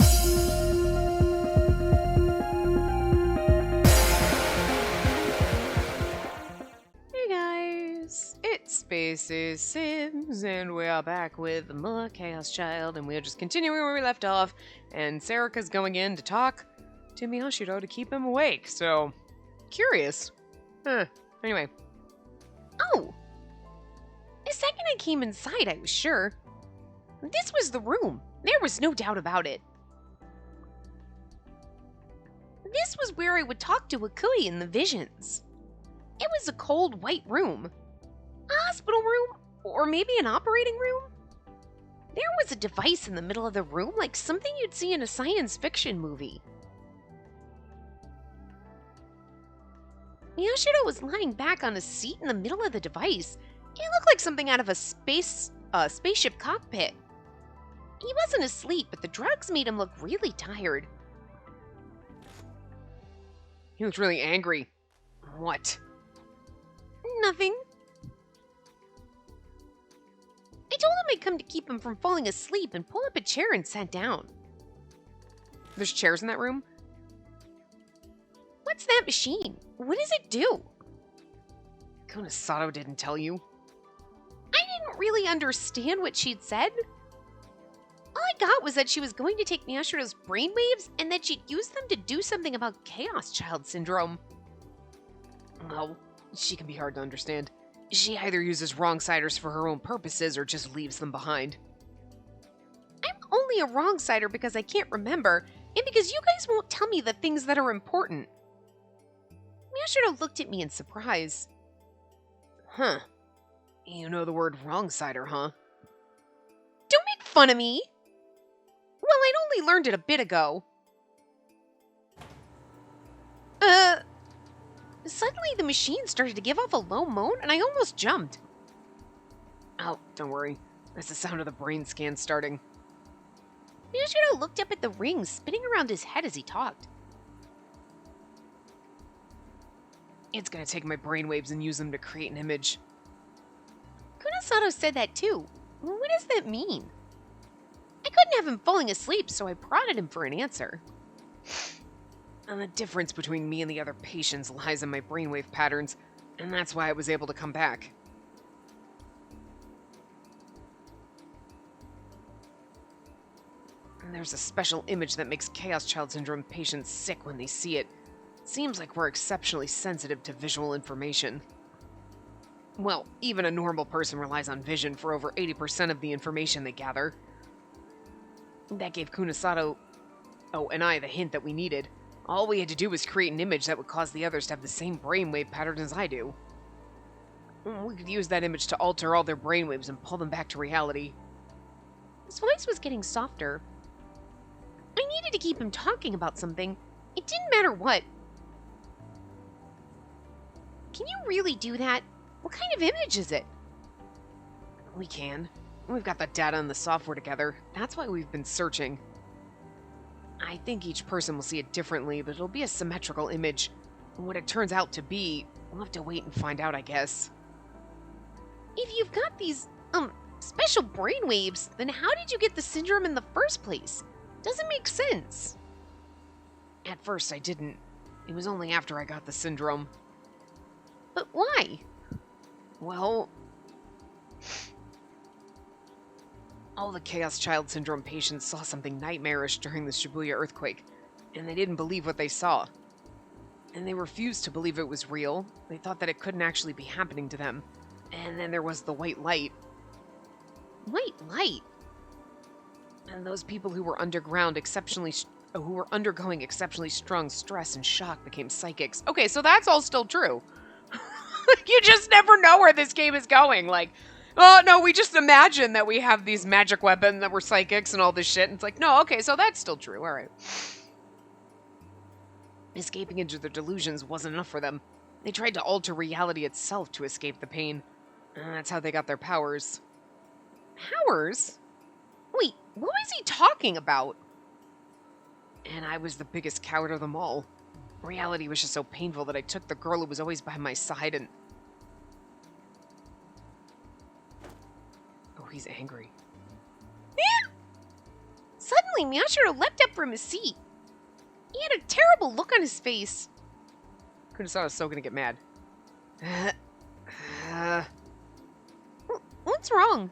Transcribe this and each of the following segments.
Hey guys, it's Spacey Sims, and we are back with more Chaos Child, and we are just continuing where we left off, and Sarika's going in to talk to Miyashiro to keep him awake, so, curious. Anyway. Oh! The second I came inside, I was sure. This was the room. There was no doubt about it. This was where I would talk to Akui in the visions. It was a cold, white room. A hospital room? Or maybe an operating room? There was a device in the middle of the room, like something you'd see in a science fiction movie. Miyashiro was lying back on a seat in the middle of the device. It looked like something out of a spaceship cockpit. He wasn't asleep, but the drugs made him look really tired. He looked really angry. What? Nothing. I told him I'd come to keep him from falling asleep and pull up a chair and sat down. There's chairs in that room? What's that machine? What does it do? Kunasato didn't tell you. I didn't really understand what she'd said. All I got was that she was going to take Miyashiro's brainwaves and that she'd use them to do something about Chaos Child Syndrome. Well, she can be hard to understand. She either uses wrong-siders for her own purposes or just leaves them behind. I'm only a wrong-sider because I can't remember, and because you guys won't tell me the things that are important. Miyashiro looked at me in surprise. Huh. You know the word wrong-sider, huh? Don't make fun of me! Well, I'd only learned it a bit ago. Suddenly the machine started to give off a low moan, and I almost jumped. Oh, don't worry. That's the sound of the brain scan starting. Miyashiro looked up at the rings spinning around his head as he talked. It's gonna take my brainwaves and use them to create an image. Kunasato said that too. What does that mean? I couldn't have him falling asleep, so I prodded him for an answer. And the difference between me and the other patients lies in my brainwave patterns, and that's why I was able to come back. And there's a special image that makes Chaos Child Syndrome patients sick when they see it. Seems like we're exceptionally sensitive to visual information. Well, even a normal person relies on vision for over 80% of the information they gather. That gave Kunasato, and I the hint that we needed. All we had to do was create an image that would cause the others to have the same brainwave pattern as I do. We could use that image to alter all their brainwaves and pull them back to reality. His voice was getting softer. I needed to keep him talking about something. It didn't matter what. Can you really do that? What kind of image is it? We can. We've got the data and the software together. That's why we've been searching. I think each person will see it differently, but it'll be a symmetrical image. What it turns out to be, we'll have to wait and find out, I guess. If you've got these, special brainwaves, then how did you get the syndrome in the first place? Doesn't make sense. At first, I didn't. It was only after I got the syndrome. But why? Well, all the Chaos Child Syndrome patients saw something nightmarish during the Shibuya earthquake, and they didn't believe what they saw. And they refused to believe it was real. They thought that it couldn't actually be happening to them. And then there was the white light. White light? And those people who were underground who were undergoing exceptionally strong stress and shock became psychics. Okay, so that's all still true. You just never know where this game is going. Like, oh, no, we just imagine that we have these magic weapons, that we're psychics and all this shit. And it's like, no, okay, so that's still true. All right. Escaping into their delusions wasn't enough for them. They tried to alter reality itself to escape the pain. And that's how they got their powers. Powers? Wait, what was he talking about? And I was the biggest coward of them all. Reality was just so painful that I took the girl who was always by my side and... Oh, he's angry. Suddenly Suddenly, Miyashiro leapt up from his seat. He had a terrible look on his face. Kunisada's so gonna get mad. What's wrong?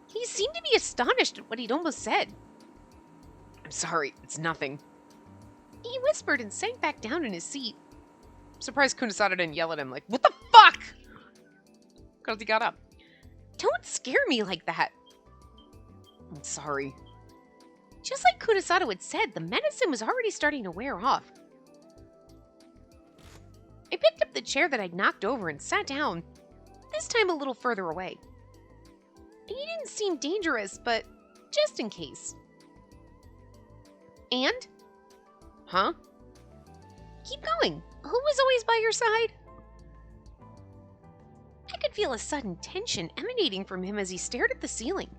He seemed to be astonished at what he'd almost said. I'm sorry, it's nothing. He whispered and sank back down in his seat. I'm surprised Kunisada didn't yell at him like, what the fuck? Because he got up. Don't scare me like that. I'm sorry. Just like Kunisada had said, the medicine was already starting to wear off. I picked up the chair that I'd knocked over and sat down, this time a little further away. He didn't seem dangerous, but just in case. And? Huh? Keep going. Who was always by your side? I could feel a sudden tension emanating from him as he stared at the ceiling.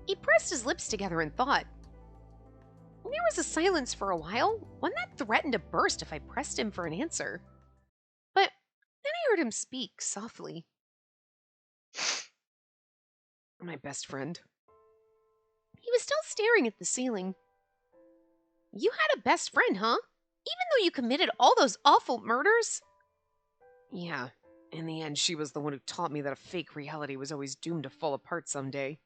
He pressed his lips together in thought. There was a silence for a while, one that threatened to burst if I pressed him for an answer. But then I heard him speak softly. My best friend. He was still staring at the ceiling. You had a best friend, huh? Even though you committed all those awful murders? Yeah. In the end, she was the one who taught me that a fake reality was always doomed to fall apart someday.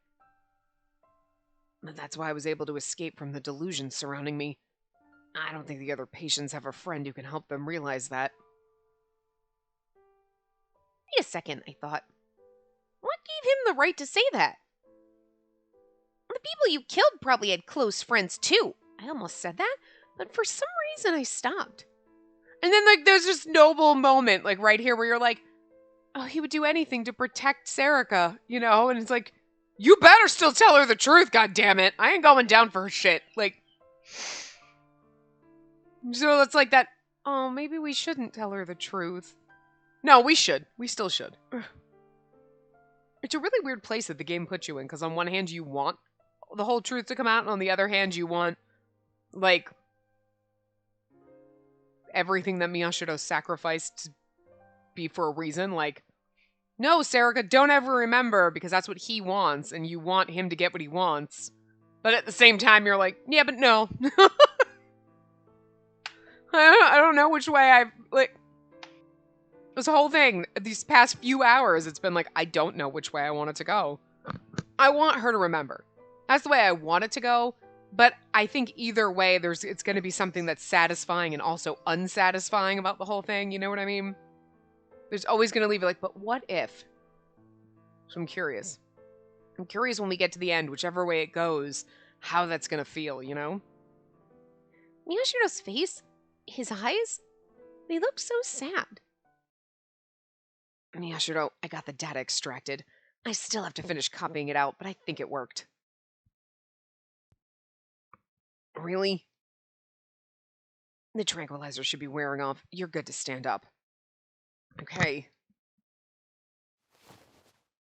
But that's why I was able to escape from the delusions surrounding me. I don't think the other patients have a friend who can help them realize that. Wait a second, I thought. What gave him the right to say that? The people you killed probably had close friends too. I almost said that, but for some reason I stopped. And then, like, there's this noble moment, like, right here where you're like, oh, he would do anything to protect Serica, you know? And it's like, you better still tell her the truth, goddammit. I ain't going down for her shit. Like, so it's like that, oh, maybe we shouldn't tell her the truth. No, we should. We still should. It's a really weird place that the game puts you in, because on one hand, you want the whole truth to come out, and on the other hand, you want, like, everything that Miyashiro sacrificed to be for a reason. Like, no, Serica, don't ever remember, because that's what he wants, and you want him to get what he wants. But at the same time, you're like, yeah, but no. I don't know which way I, like, this whole thing, these past few hours, it's been like, I don't know which way I want it to go. I want her to remember. That's the way I want it to go, but I think either way, it's going to be something that's satisfying and also unsatisfying about the whole thing, you know what I mean? There's always going to leave it like, but what if? So I'm curious. I'm curious when we get to the end, whichever way it goes, how that's going to feel, you know? Miyashiro's face, his eyes, they looked so sad. Miyashiro, I got the data extracted. I still have to finish copying it out, but I think it worked. Really? The tranquilizer should be wearing off. You're good to stand up. Okay.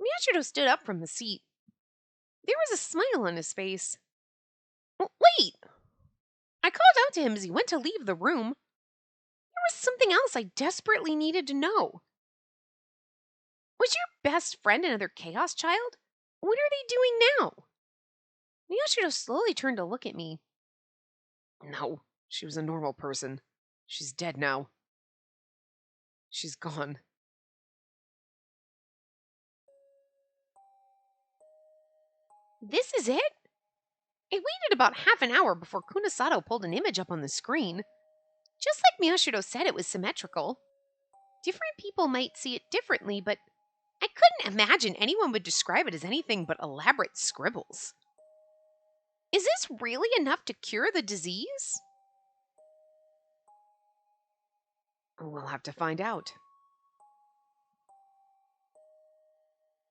Miyashiro stood up from the seat. There was a smile on his face. Wait! I called out to him as he went to leave the room. There was something else I desperately needed to know. Was your best friend another Chaos Child? What are they doing now? Miyashiro slowly turned to look at me. No, she was a normal person. She's dead now. She's gone. This is it? I waited about half an hour before Kunisado pulled an image up on the screen. Just like Miyashiro said, it was symmetrical. Different people might see it differently, but I couldn't imagine anyone would describe it as anything but elaborate scribbles. Is this really enough to cure the disease? We'll have to find out.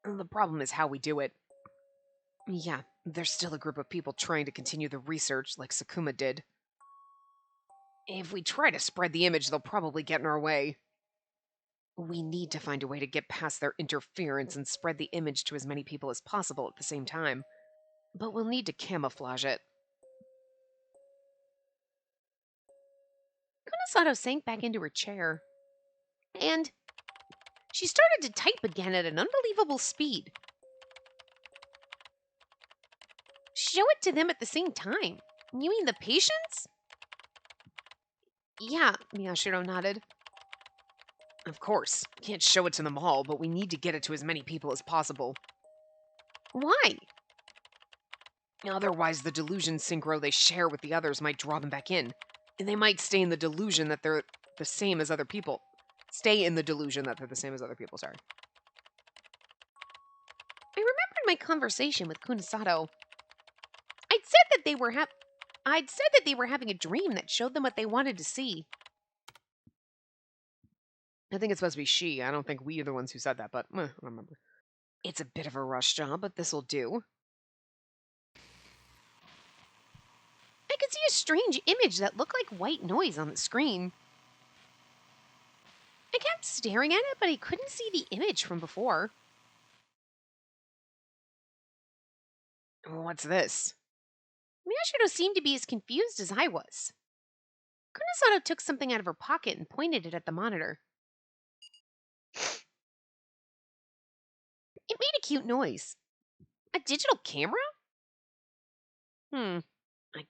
The problem is how we do it. Yeah, there's still a group of people trying to continue the research like Sakuma did. If we try to spread the image, they'll probably get in our way. We need to find a way to get past their interference and spread the image to as many people as possible at the same time. But we'll need to camouflage it. Kunisado sank back into her chair. And she started to type again at an unbelievable speed. show it to them at the same time. You mean the patients? Yeah, Miyashiro nodded. Of course. Can't show it to them all, but we need to get it to as many people as possible. Why? Otherwise, the delusion synchro they share with the others might draw them back in. And they might stay in the delusion that they're the same as other people. Stay in the delusion that they're the same as other people, sorry. I remembered my conversation with Kunasato. I'd said that they were having a dream that showed them what they wanted to see. I think it's supposed to be she. I don't think we are the ones who said that, but I don't remember. It's a bit of a rush job, but this'll do. I could see a strange image that looked like white noise on the screen. I kept staring at it, but I couldn't see the image from before. What's this? Miyashiro seemed to be as confused as I was. Kunasato took something out of her pocket and pointed it at the monitor. It made a cute noise. A digital camera? I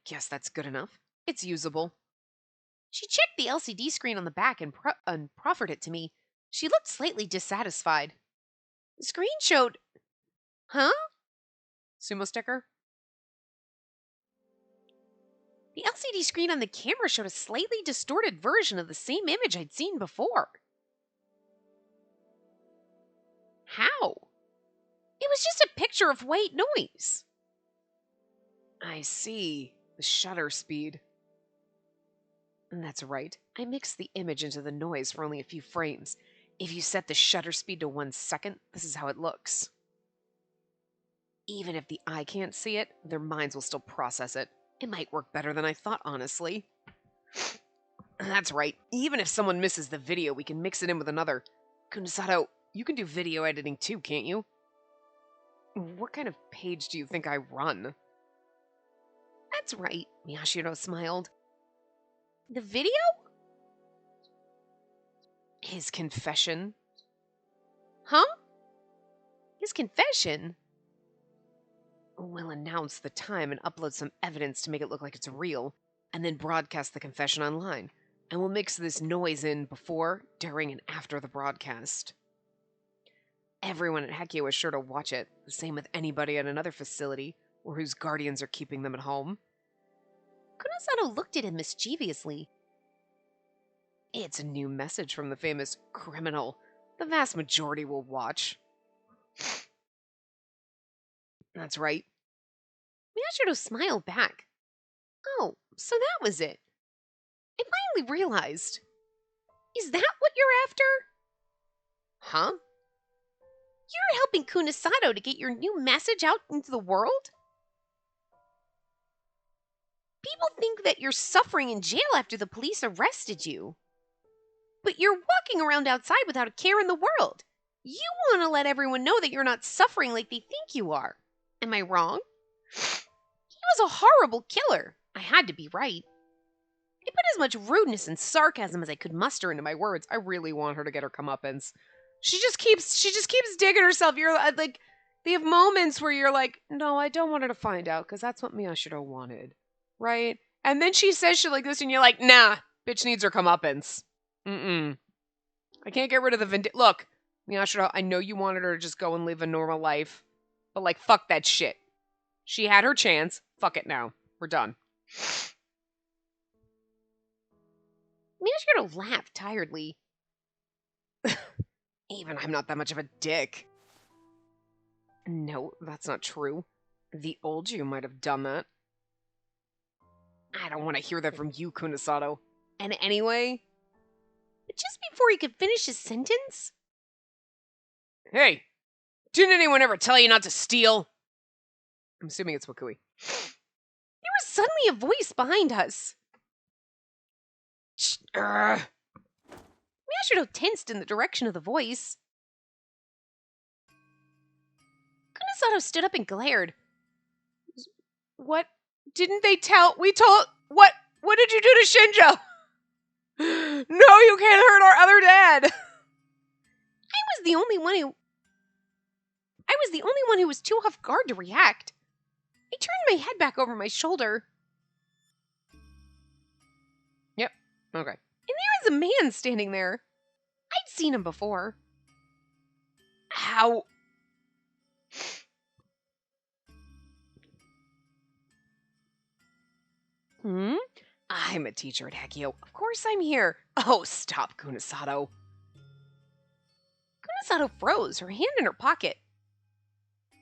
guess that's good enough. It's usable. She checked the LCD screen on the back and proffered it to me. She looked slightly dissatisfied. The screen showed... Huh? Sumo sticker? The LCD screen on the camera showed a slightly distorted version of the same image I'd seen before. How? It was just a picture of white noise. I see. The shutter speed. And that's right. I mixed the image into the noise for only a few frames. If you set the shutter speed to 1 second, this is how it looks. Even if the eye can't see it, their minds will still process it. It might work better than I thought, honestly. That's right. Even if someone misses the video, we can mix it in with another. Kunasato, you can do video editing too, can't you? What kind of page do you think I run? That's right, Miyashiro smiled. The video? His confession. Huh? His confession? We'll announce the time and upload some evidence to make it look like it's real, and then broadcast the confession online. And we'll mix this noise in before, during, and after the broadcast. Everyone at Hekio is sure to watch it, the same with anybody at another facility, or whose guardians are keeping them at home. Kunasato looked at him mischievously. It's a new message from the famous criminal. The vast majority will watch. That's right. Miyashiro smiled back. Oh, so that was it. I finally realized. Is that what you're after? Huh? You're helping Kunasato to get your new message out into the world? People think that you're suffering in jail after the police arrested you. But you're walking around outside without a care in the world. You want to let everyone know that you're not suffering like they think you are. Am I wrong? He was a horrible killer. I had to be right. I put as much rudeness and sarcasm as I could muster into my words. I really want her to get her comeuppance. She just keeps digging herself. You're like, they have moments where you're like, no, I don't want her to find out because that's what Miyashiro wanted, right? And then she says shit like this, and you're like, nah, bitch needs her comeuppance. I can't get rid of the Look, Miyashiro, I know you wanted her to just go and live a normal life, but like, fuck that shit. She had her chance. Fuck it now. We're done. Miyashiro laughed tiredly. Even I'm not that much of a dick. No, that's not true. The old you might have done that. I don't want to hear that from you, Kunasato. And anyway... But just before he could finish his sentence... Hey! Didn't anyone ever tell you not to steal? I'm assuming it's Wakui. There was suddenly a voice behind us. Miyashiro tensed in the direction of the voice. Kunasato stood up and glared. What? Didn't they tell? We told... What did you do to Shinjo? No, you can't hurt our other dad! I was the only one who was too off guard to react. I turned my head back over my shoulder. Yep. Okay. And there was a man standing there. I'd seen him before. How? I'm a teacher at Hakio. Of course I'm here. Oh, stop, Kunasato. Kunasato froze, her hand in her pocket.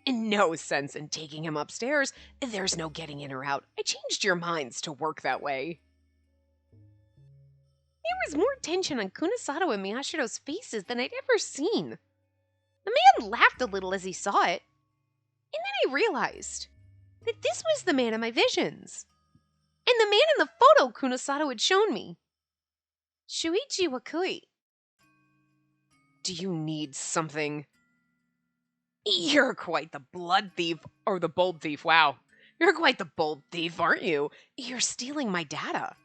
No sense in taking him upstairs. There's no getting in or out. I changed your minds to work that way. There was more tension on Kunasato and Miyashiro's faces than I'd ever seen. The man laughed a little as he saw it. And then I realized that this was the man of my visions. And the man in the photo Kunasato had shown me. Shuichi Wakui. Do you need something? You're quite the blood thief, or the bold thief, wow. You're quite the bold thief, aren't you? You're stealing my data.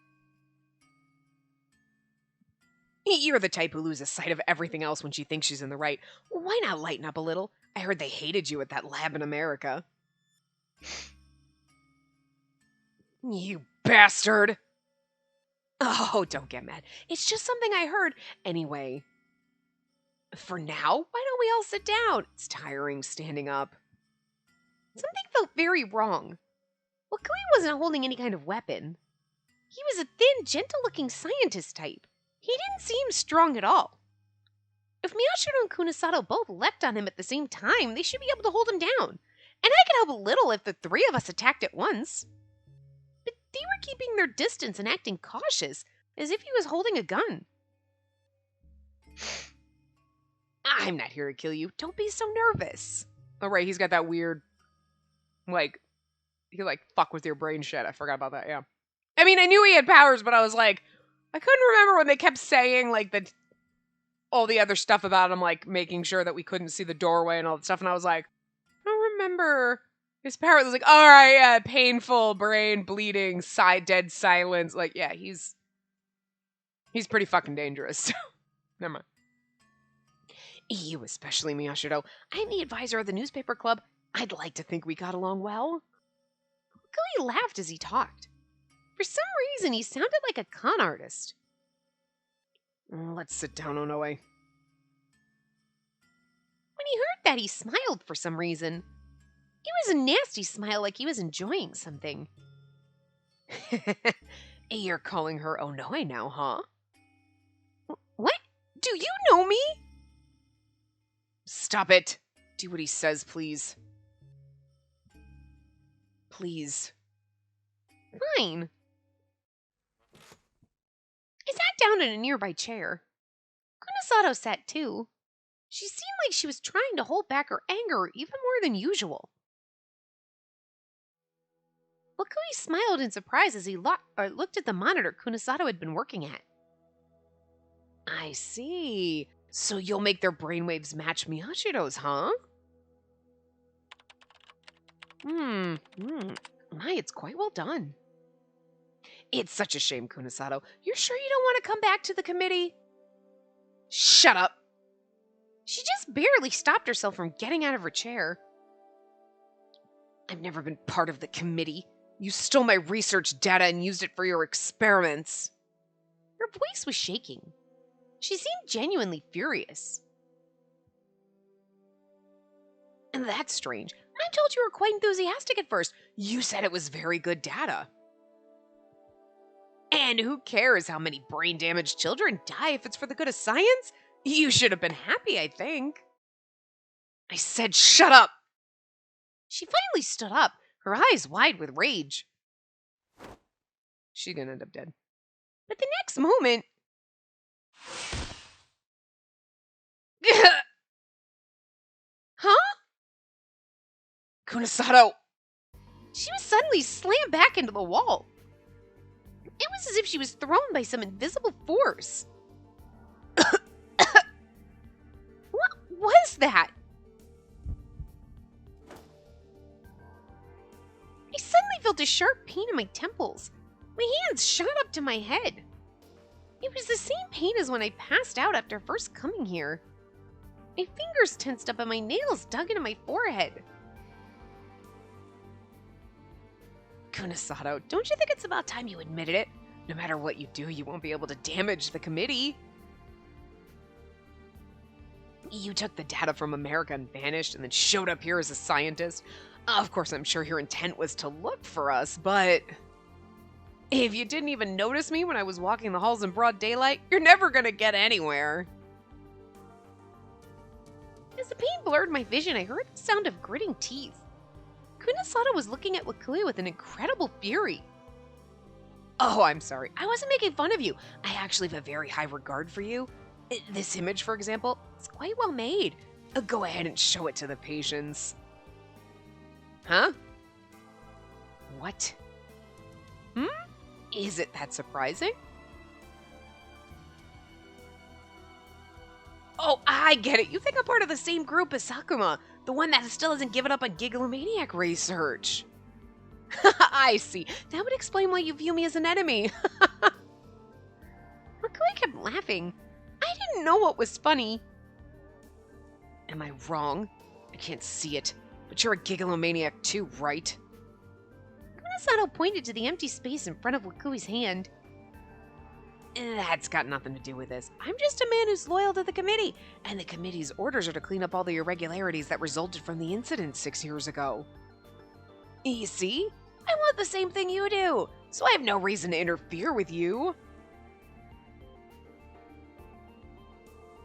You're the type who loses sight of everything else when she thinks she's in the right. Why not lighten up a little? I heard they hated you at that lab in America. You bastard! Oh, don't get mad. It's just something I heard. Anyway, for now, why don't we all sit down? It's tiring standing up. Something felt very wrong. Wakui wasn't holding any kind of weapon. He was a thin, gentle-looking scientist type. He didn't seem strong at all. If Miyashiro and Kunasato both leapt on him at the same time, they should be able to hold him down. And I could help a little if the three of us attacked at once. But they were keeping their distance and acting cautious, as if he was holding a gun. I'm not here to kill you. Don't be so nervous. Oh, right, he's got that weird, he fuck with your brain shit. I forgot about that, yeah. I mean, I knew he had powers, but I was like, I couldn't remember when they kept saying, all the other stuff about him, making sure that we couldn't see the doorway and all that stuff, and I was like, I don't remember his power. It was like, all right, yeah, painful, brain bleeding, dead silence. Yeah, he's pretty fucking dangerous, so never mind. You especially, Miyashiro. I'm the advisor of the newspaper club. I'd like to think we got along well. Wakui laughed as he talked. For some reason, he sounded like a con artist. Let's sit down, Onoe. When he heard that, he smiled for some reason. It was a nasty smile, like he was enjoying something. You're calling her Onoe now, huh? What? Do you know me? Stop it. Do what he says, please. Please. Fine. I sat down in a nearby chair. Kunasato sat too. She seemed like she was trying to hold back her anger even more than usual. Wakui smiled in surprise as he looked at the monitor Kunasato had been working at. I see. So you'll make their brainwaves match Miyashiro's, huh? My, it's quite well done. It's such a shame, Kunasato. You're sure you don't want to come back to the committee? Shut up. She just barely stopped herself from getting out of her chair. I've never been part of the committee. You stole my research data and used it for your experiments. Her voice was shaking. She seemed genuinely furious. And that's strange. I told you were quite enthusiastic at first. You said it was very good data. And who cares how many brain-damaged children die if it's for the good of science? You should have been happy, I think. I said shut up! She finally stood up, her eyes wide with rage. She's gonna end up dead. But the next moment... Huh? Kunasato! She was suddenly slammed back into the wall. It was as if she was thrown by some invisible force. What was that? I suddenly felt a sharp pain in my temples. My hands shot up to my head. It was the same pain as when I passed out after first coming here. My fingers tensed up and my nails dug into my forehead. Kunasato, don't you think it's about time you admitted it? No matter what you do, you won't be able to damage the committee. You took the data from America and vanished and then showed up here as a scientist. Of course, I'm sure your intent was to look for us, but if you didn't even notice me when I was walking the halls in broad daylight, you're never gonna get anywhere. As the pain blurred my vision, I heard the sound of gritting teeth. Kunasato was looking at Wakui with an incredible fury. Oh, I'm sorry. I wasn't making fun of you. I actually have a very high regard for you. This image, for example, is quite well made. Go ahead and show it to the patients. Huh? What? Is it that surprising? Oh, I get it. You think I'm part of the same group as Sakuma, the one that still hasn't given up on Gigalomaniac research. I see. That would explain why you view me as an enemy. Wakui kept laughing. I didn't know what was funny. Am I wrong? I can't see it. But you're a Gigalomaniac too, right? Kunasato pointed to the empty space in front of Wakui's hand. That's got nothing to do with this. I'm just a man who's loyal to the committee, and the committee's orders are to clean up all the irregularities that resulted from the incident 6 years ago. You see? I want the same thing you do, so I have no reason to interfere with you.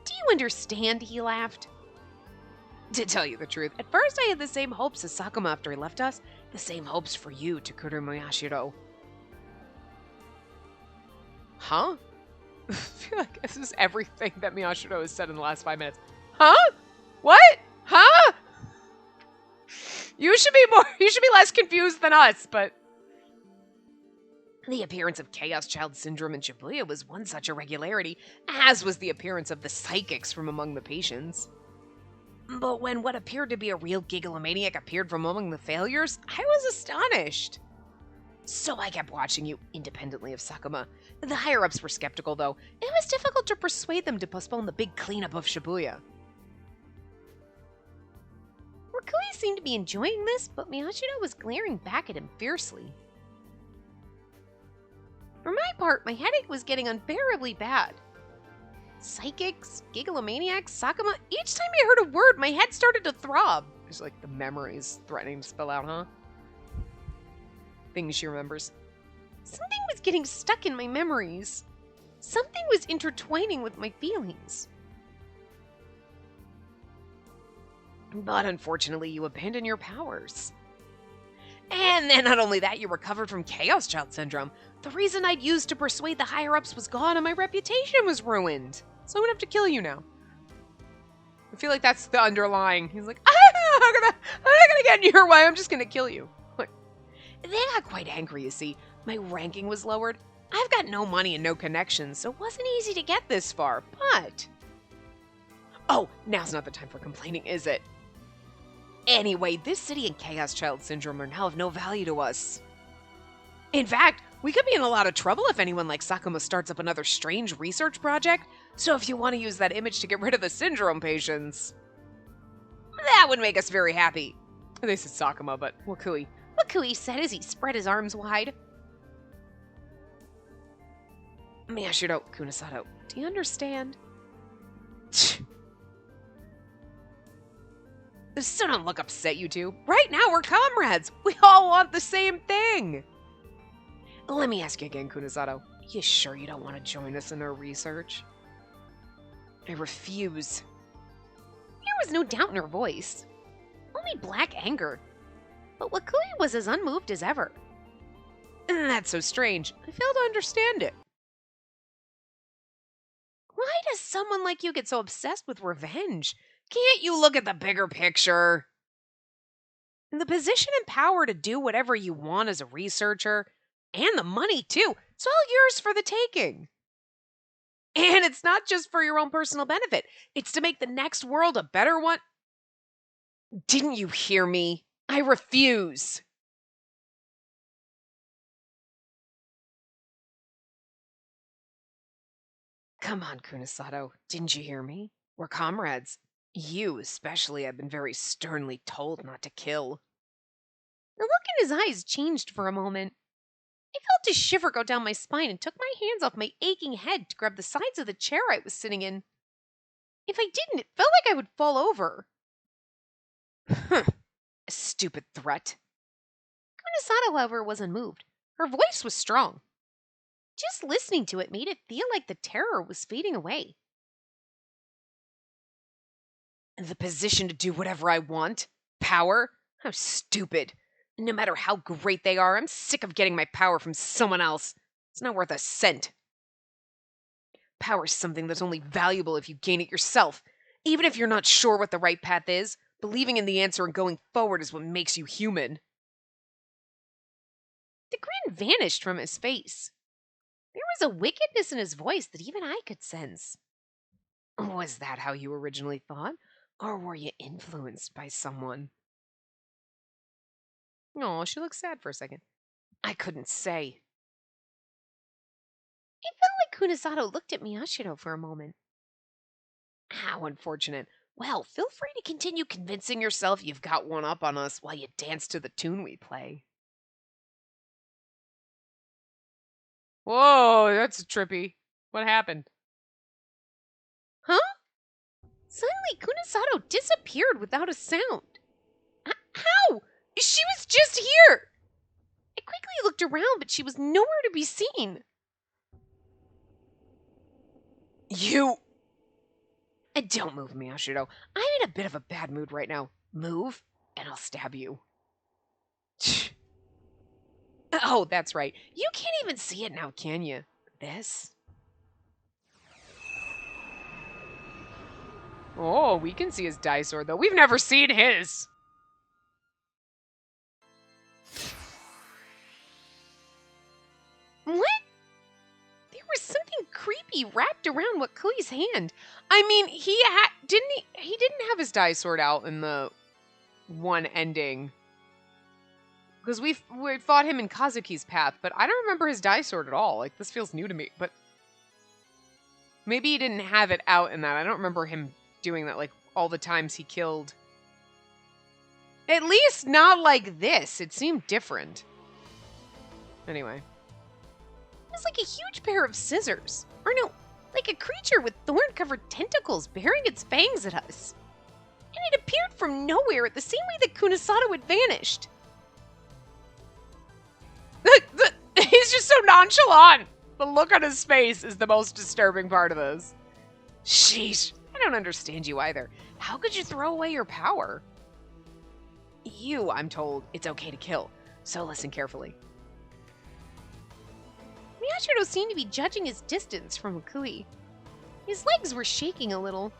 Do you understand? He laughed. To tell you the truth, at first I had the same hopes as Sakuma after he left us, the same hopes for you, Takuru Miyashiro. Huh? I feel like this is everything that Miyashiro has said in the last 5 minutes. Huh? What? Huh? You should be less confused than us, but the appearance of Chaos Child Syndrome in Shibuya was one such irregularity, as was the appearance of the psychics from among the patients. But when what appeared to be a real Gigalomaniac appeared from among the failures, I was astonished. So I kept watching you, independently of Sakuma. The higher-ups were skeptical, though. It was difficult to persuade them to postpone the big cleanup of Shibuya. Wakui seemed to be enjoying this, but Miyashiro was glaring back at him fiercely. For my part, my headache was getting unbearably bad. Psychics, Gigalomaniacs, Sakuma, each time I heard a word, my head started to throb. It's like the memories threatening to spill out, huh? Things she remembers. Something was getting stuck in my memories. Something was intertwining with my feelings. But unfortunately, you abandoned your powers. And then not only that, you recovered from Chaos Child Syndrome. The reason I'd used to persuade the higher-ups was gone and my reputation was ruined. So I'm gonna have to kill you now. I feel like that's the underlying. He's like, I'm not gonna get in your way, I'm just gonna kill you. Like, they got quite angry, you see. My ranking was lowered. I've got no money and no connections, so it wasn't easy to get this far, but... Oh, now's not the time for complaining, is it? Anyway, this city and Chaos Child Syndrome are now of no value to us. In fact, we could be in a lot of trouble if anyone like Sakuma starts up another strange research project, so if you want to use that image to get rid of the syndrome patients, that would make us very happy. This is Sakuma, but Wakui. Wakui said as he spread his arms wide. Miyashiro, Kunasato, do you understand? So don't look upset, you two. Right now, we're comrades. We all want the same thing. Let me ask you again, Kunasato. You sure you don't want to join us in our research? I refuse. There was no doubt in her voice. Only black anger. But Wakui was as unmoved as ever. That's so strange. I fail to understand it. Why does someone like you get so obsessed with revenge? Can't you look at the bigger picture? The position and power to do whatever you want as a researcher, and the money too, it's all yours for the taking. And it's not just for your own personal benefit. It's to make the next world a better one. Didn't you hear me? I refuse. Come on, Kunasato. Didn't you hear me? We're comrades. You, especially, have been very sternly told not to kill. The look Kuna's eyes changed for a moment. I felt a shiver go down my spine and took my hands off my aching head to grab the sides of the chair I was sitting in. If I didn't, it felt like I would fall over. A stupid threat. Kunasato, however, was unmoved. Her voice was strong. Just listening to it made it feel like the terror was fading away. The position to do whatever I want? Power? How stupid. No matter how great they are, I'm sick of getting my power from someone else. It's not worth a cent. Power's something that's only valuable if you gain it yourself. Even if you're not sure what the right path is, believing in the answer and going forward is what makes you human. The grin vanished from his face. There was a wickedness in his voice that even I could sense. Was that how you originally thought? Or were you influenced by someone? Oh, she looked sad for a second. I couldn't say. It felt like Kunasato looked at Miyashiro for a moment. How unfortunate. Well, feel free to continue convincing yourself you've got one up on us while you dance to the tune we play. Whoa, that's trippy. What happened? Huh? Suddenly, Kunasato disappeared without a sound. How? She was just here! I quickly looked around, but she was nowhere to be seen. You... Don't move, Miyashiro. I'm in a bit of a bad mood right now. Move, and I'll stab you. Oh, that's right. You can't even see it now, can you? This? Oh, we can see his dice sword, though. We've never seen his. What? There was something creepy wrapped around Wakui's hand. I mean, he didn't have his dice sword out in the one ending. Because we fought him in Kazuki's path, but I don't remember his dice sword at all. Like, this feels new to me, but maybe he didn't have it out in that. I don't remember him doing that, like, all the times he killed. At least not like this. It seemed different. Anyway. It was like a huge pair of scissors. Or no, like a creature with thorn-covered tentacles bearing its fangs at us. And it appeared from nowhere at the same way that Kunasato had vanished. He's just so nonchalant. The look on his face is the most disturbing part of this. Sheesh. I don't understand you either. How could you throw away your power? You, I'm told, it's okay to kill. So listen carefully. Miyashiro seemed to be judging his distance from Wakui. His legs were shaking a little,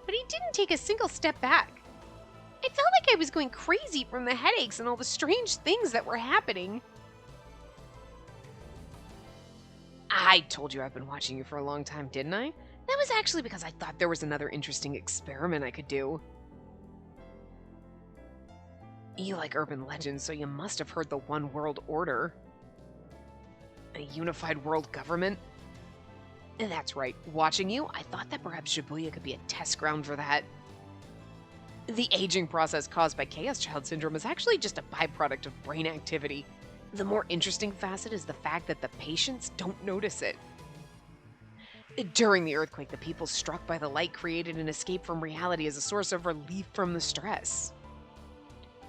but he didn't take a single step back. I felt like I was going crazy from the headaches and all the strange things that were happening. I told you I've been watching you for a long time, didn't I? That was actually because I thought there was another interesting experiment I could do. You like urban legends, so you must have heard the One World Order. A unified world government? That's right. Watching you, I thought that perhaps Shibuya could be a test ground for that. The aging process caused by Chaos Child Syndrome is actually just a byproduct of brain activity. The more interesting facet is the fact that the patients don't notice it. During the earthquake, the people struck by the light created an escape from reality as a source of relief from the stress.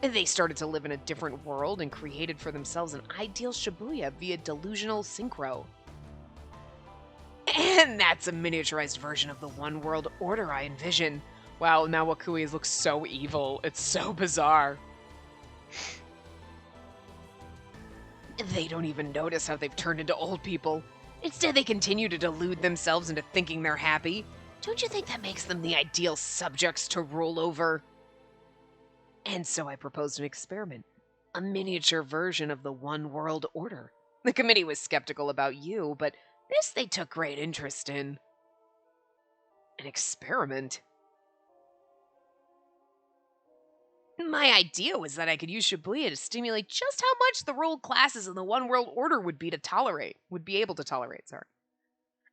They started to live in a different world and created for themselves an ideal Shibuya via delusional synchro. And that's a miniaturized version of the One World Order I envision. Wow, now Wakui looks so evil. It's so bizarre. They don't even notice how they've turned into old people. Instead, they continue to delude themselves into thinking they're happy. Don't you think that makes them the ideal subjects to rule over? And so I proposed an experiment, a miniature version of the One World Order. The committee was skeptical about you, but this they took great interest in. An experiment? My idea was that I could use Shibuya to stimulate just how much the ruled classes in the One World Order would be able to tolerate, sorry.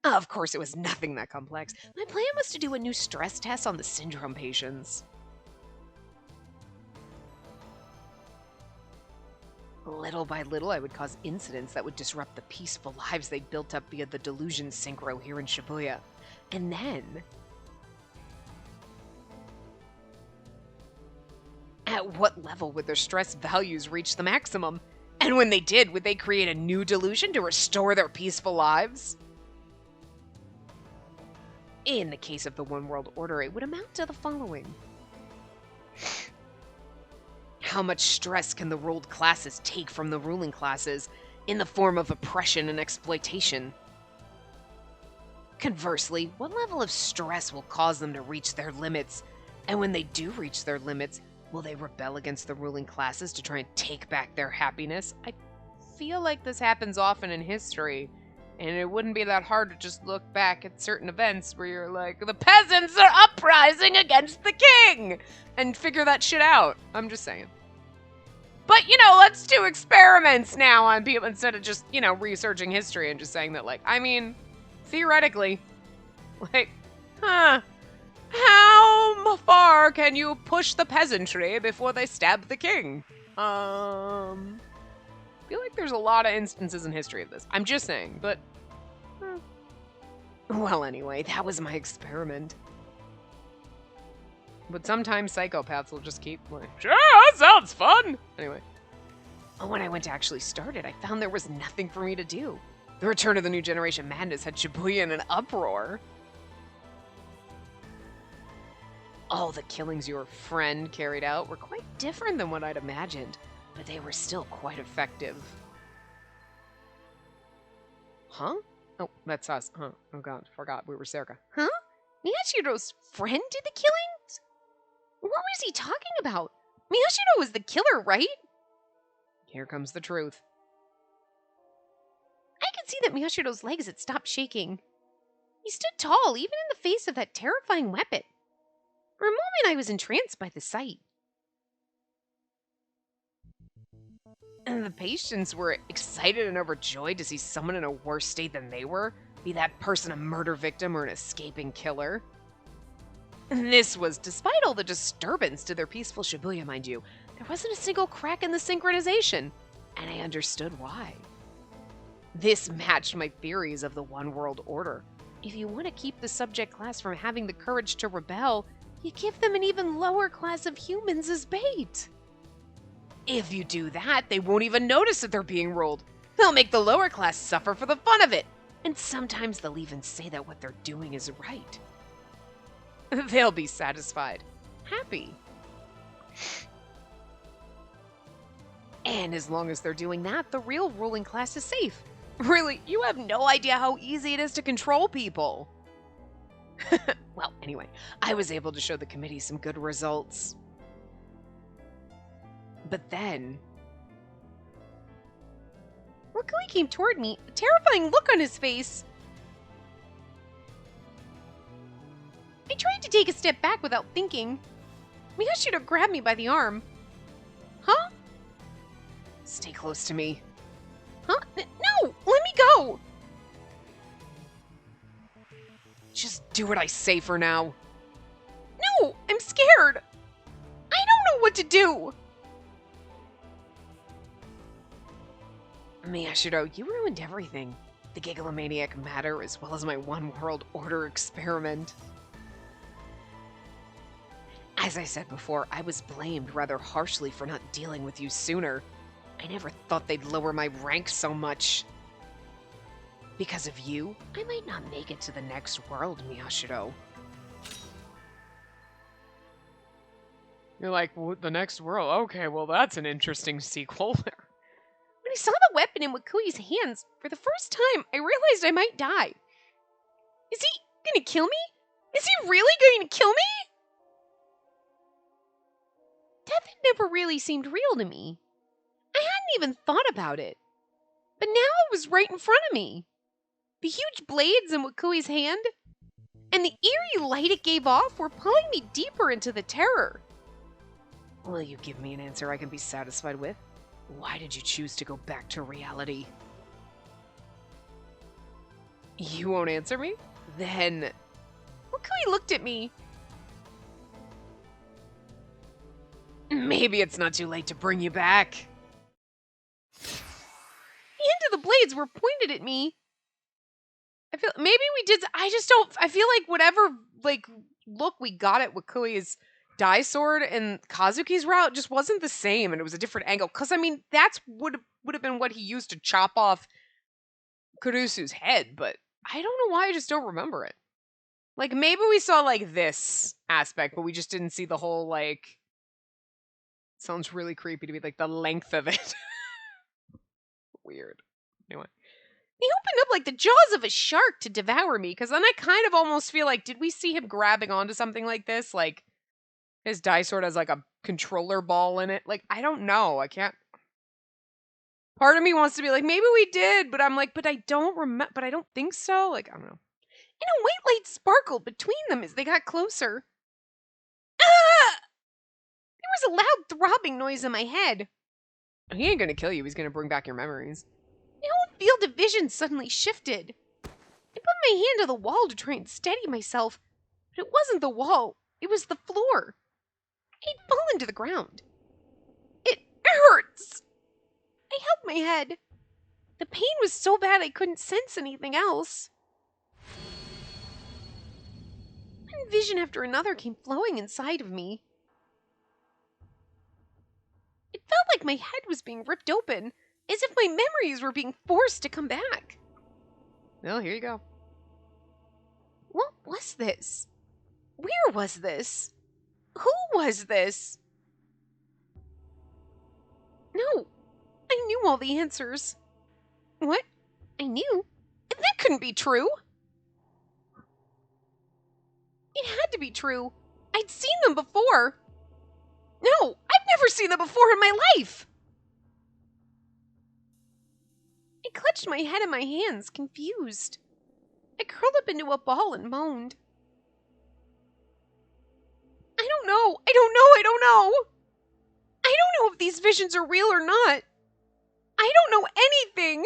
Of course, it was nothing that complex. My plan was to do a new stress test on the syndrome patients. Little by little, I would cause incidents that would disrupt the peaceful lives they built up via the delusion synchro here in Shibuya. And then, at what level would their stress values reach the maximum? And when they did, would they create a new delusion to restore their peaceful lives? In the case of the One World Order, it would amount to the following. How much stress can the ruled classes take from the ruling classes in the form of oppression and exploitation? Conversely, what level of stress will cause them to reach their limits? And when they do reach their limits, will they rebel against the ruling classes to try and take back their happiness? I feel like this happens often in history, and it wouldn't be that hard to just look back at certain events where you're like, the peasants are uprising against the king! And figure that shit out. I'm just saying. But, let's do experiments now on people instead of just, researching history and just saying that, theoretically, how far can you push the peasantry before they stab the king? I feel like there's a lot of instances in history of this. I'm just saying, but... Well, anyway, that was my experiment. But sometimes psychopaths will just keep sure, that sounds fun! Anyway. When I went to actually start it, I found there was nothing for me to do. The return of the new generation madness had Shibuya in an uproar. All the killings your friend carried out were quite different than what I'd imagined, but they were still quite effective. Huh? Oh, that's us. Huh. Oh god, forgot we were Serka. Huh? Miyashiro's friend did the killings? What was he talking about? Miyashiro was the killer, right? Here comes the truth. I could see that Miyashiro's legs had stopped shaking. He stood tall, even in the face of that terrifying weapon. For a moment, I was entranced by the sight. And the patients were excited and overjoyed to see someone in a worse state than they were, be that person a murder victim or an escaping killer. And this was despite all the disturbance to their peaceful Shibuya, mind you. There wasn't a single crack in the synchronization, and I understood why. This matched my theories of the One World Order. If you want to keep the subject class from having the courage to rebel, you give them an even lower class of humans as bait. If you do that, they won't even notice that they're being ruled. They'll make the lower class suffer for the fun of it, and sometimes they'll even say that what they're doing is right. They'll be satisfied, happy. And as long as they're doing that, the real ruling class is safe. Really, you have no idea how easy it is to control people. Well, anyway, I was able to show the committee some good results. But then... Wakui came toward me, a terrifying look on his face. I tried to take a step back without thinking. Miyashiro grabbed me by the arm. Huh? Stay close to me. Huh? No! Let me go! Just do what I say for now. No! I'm scared! I don't know what to do! Miyashiro, you ruined everything. The Gigalomaniac matter as well as my One World Order experiment. As I said before, I was blamed rather harshly for not dealing with you sooner. I never thought they'd lower my rank so much. Because of you, I might not make it to the next world, Miyashiro. You're like, the next world? Okay, well that's an interesting sequel. When I saw the weapon in Wakui's hands, for the first time, I realized I might die. Is he gonna kill me? Is he really going to kill me? Death had never really seemed real to me. I hadn't even thought about it. But now it was right in front of me. The huge blades in Wakui's hand, and the eerie light it gave off were pulling me deeper into the terror. Will you give me an answer I can be satisfied with? Why did you choose to go back to reality? You won't answer me? Then... Wakui looked at me. Maybe it's not too late to bring you back. blades were pointed at me. I feel maybe we did. I just don't. I feel like whatever look we got at Wakui's dye sword and Kazuki's route just wasn't the same, and it was a different angle. Because I mean, that's would have been what he used to chop off Kurusu's head, but I don't know why I just don't remember it. Like maybe we saw like this aspect, but we just didn't see the whole like. Sounds really creepy to be like the length of it. Weird. Anyway. He opened up like the jaws of a shark to devour me, because then I kind of almost feel like, did we see him grabbing onto something like this? Like, his dye sword has like a controller ball in it. Like, I don't know. I can't. Part of me wants to be like, maybe we did, but I'm like, but I don't remember, but I don't think so. Like, I don't know. And a white light sparkled between them as they got closer. Ah! There was a loud throbbing noise in my head. He ain't gonna kill you. He's gonna bring back your memories. My whole field of vision suddenly shifted. I put my hand to the wall to try and steady myself, but it wasn't the wall. It was the floor. I'd fallen to the ground. It hurts. I held my head. The pain was so bad I couldn't sense anything else. One vision after another came flowing inside of me. It felt like my head was being ripped open, as if my memories were being forced to come back. Well, here you go. What was this? Where was this? Who was this? No, I knew all the answers. What? I knew? That couldn't be true. It had to be true. I'd seen them before. No, I've never seen them before in my life. I clutched my head in my hands, confused. I curled up into a ball and moaned. I don't know. I don't know. I don't know. I don't know if these visions are real or not. I don't know anything.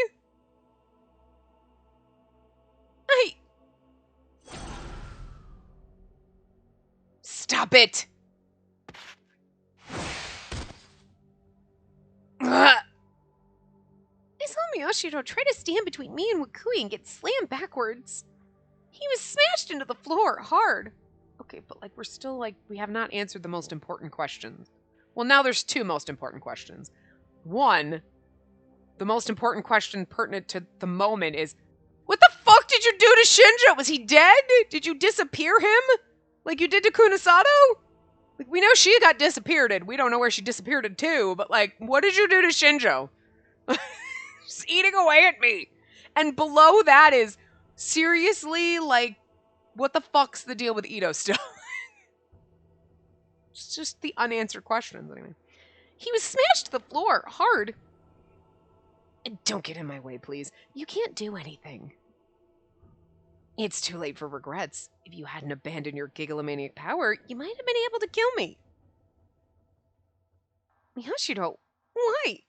Stop it. Ugh. I saw Miyashiro try to stand between me and Wakui and get slammed backwards. He was smashed into the floor hard. Okay, but like we're still like, we have not answered the most important questions. Well, now there's two most important questions. One, the most important question pertinent to the moment is, what the fuck did you do to Shinjo? Was he dead? Did you disappear him? Like you did to Kunasato? Like, we know she got disappeared. We don't know where she disappeared to, but like, what did you do to Shinjo? Just eating away at me. And below that is, seriously, like, what the fuck's the deal with Ito still? It's just the unanswered questions, anyway. He was smashed to the floor, hard. And don't get in my way, please. You can't do anything. It's too late for regrets. If you hadn't abandoned your gigalomaniac power, you might have been able to kill me. Miyashiro, why?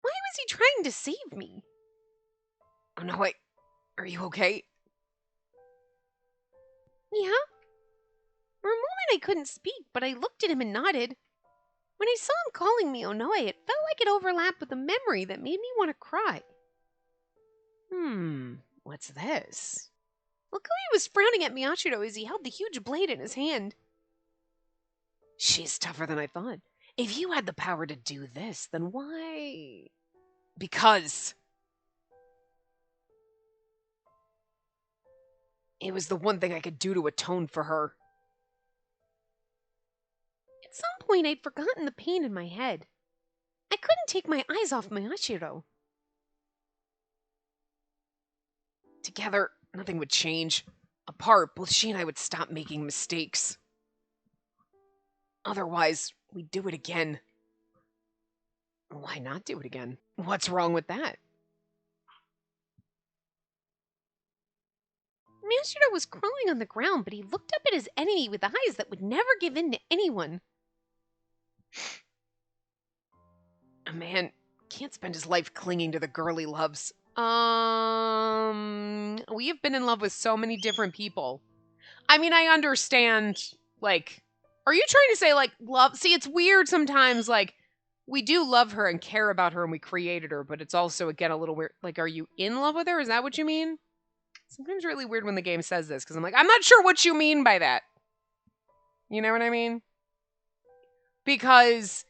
Why was he trying to save me? Oh no, wait. Are you okay? Yeah? For a moment I couldn't speak, but I looked at him and nodded. When I saw him calling me Onoe, it felt like it overlapped with a memory that made me want to cry. What's this? Wakui was frowning at Miyashiro as he held the huge blade in his hand. She's tougher than I thought. If you had the power to do this, then why? Because it was the one thing I could do to atone for her. At some point, I'd forgotten the pain in my head. I couldn't take my eyes off Miyashiro. Together, nothing would change. Apart, both she and I would stop making mistakes. Otherwise, we'd do it again. Why not do it again? What's wrong with that? Miyashiro was crawling on the ground, but he looked up at his enemy with eyes that would never give in to anyone. A man can't spend his life clinging to the girl he loves. We have been in love with so many different people. I mean, I understand, like, are you trying to say, like, love? See, it's weird sometimes, like, we do love her and care about her and we created her, but it's also, again, a little weird. Like, are you in love with her? Is that what you mean? Sometimes really weird when the game says this, because I'm like, I'm not sure what you mean by that. You know what I mean? Because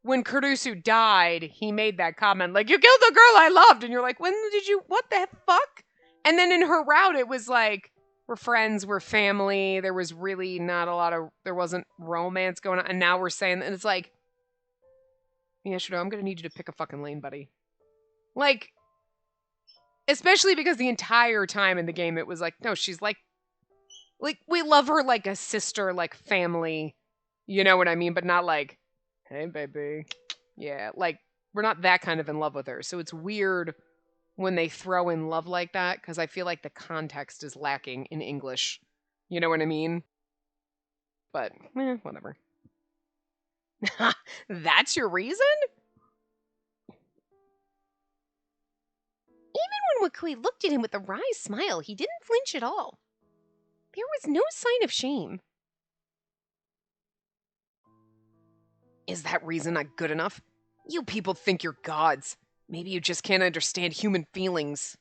when Kurusu died, he made that comment, like, you killed the girl I loved. And you're like, when did you, what the fuck? And then in her route, it was like, we're friends, we're family. There was really not a lot of, there wasn't romance going on. And now we're saying, and it's like, Miyashiro, I'm going to need you to pick a fucking lane, buddy. Like, especially because the entire time in the game, it was like, no, she's like, we love her like a sister, like family. You know what I mean? But not like, hey, baby. Yeah, like, we're not that kind of in love with her. So it's weird when they throw in love like that, because I feel like the context is lacking in English. You know what I mean? But, whatever. That's your reason? Even when Wakui looked at him with a wry smile, he didn't flinch at all. There was no sign of shame. Is that reason not good enough? You people think you're gods. Maybe you just can't understand human feelings.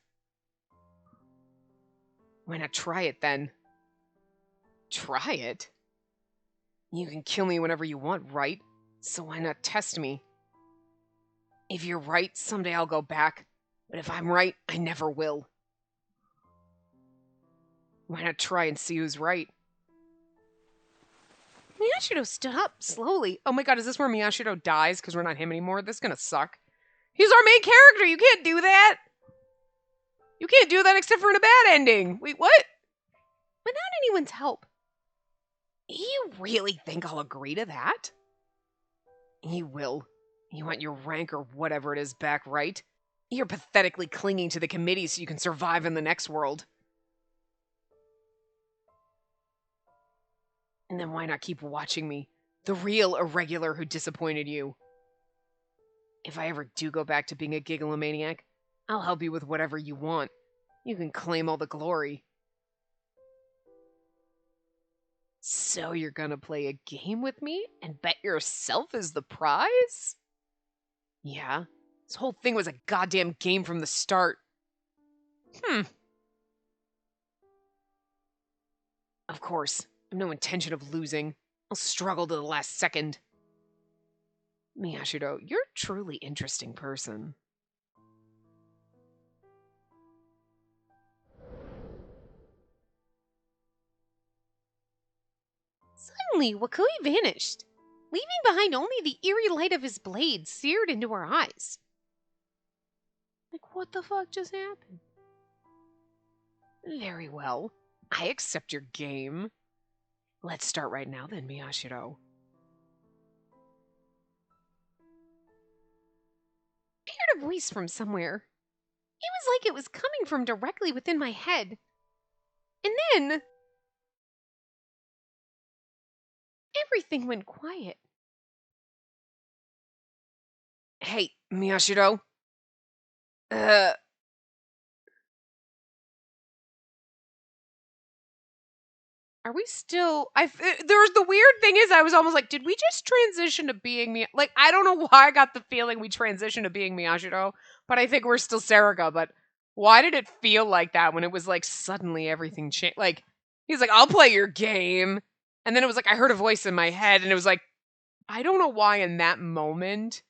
Why not try it then? Try it? You can kill me whenever you want, right? So why not test me? If you're right, someday I'll go back. But if I'm right, I never will. Why not try and see who's right? Miyashiro stood up slowly. Oh my god, is this where Miyashiro dies because we're not him anymore? This is gonna suck. He's our main character! You can't do that! You can't do that except for in a bad ending! Wait, what? Without anyone's help. You really think I'll agree to that? You will. You want your rank or whatever it is back, right? You're pathetically clinging to the committee so you can survive in the next world. And then why not keep watching me? The real irregular who disappointed you. If I ever do go back to being a gigalomaniac, I'll help you with whatever you want. You can claim all the glory. So you're gonna play a game with me and bet yourself is the prize? Yeah. This whole thing was a goddamn game from the start. Of course. I have no intention of losing. I'll struggle to the last second. Miyashiro, you're a truly interesting person. Suddenly, Wakui vanished, leaving behind only the eerie light of his blade seared into her eyes. Like, what the fuck just happened? Very well. I accept your game. Let's start right now then, Miyashiro. I heard a voice from somewhere. It was like it was coming from directly within my head. And then everything went quiet. Hey, Miyashiro. Are we still... There's the weird thing is, I was almost like, did we just transition to being me? Like, I don't know why I got the feeling we transitioned to being Miyashiro, but I think we're still Sarika, but why did it feel like that when it was like suddenly everything changed? Like, he's like, I'll play your game. And then it was like, I heard a voice in my head, and it was like, I don't know why in that moment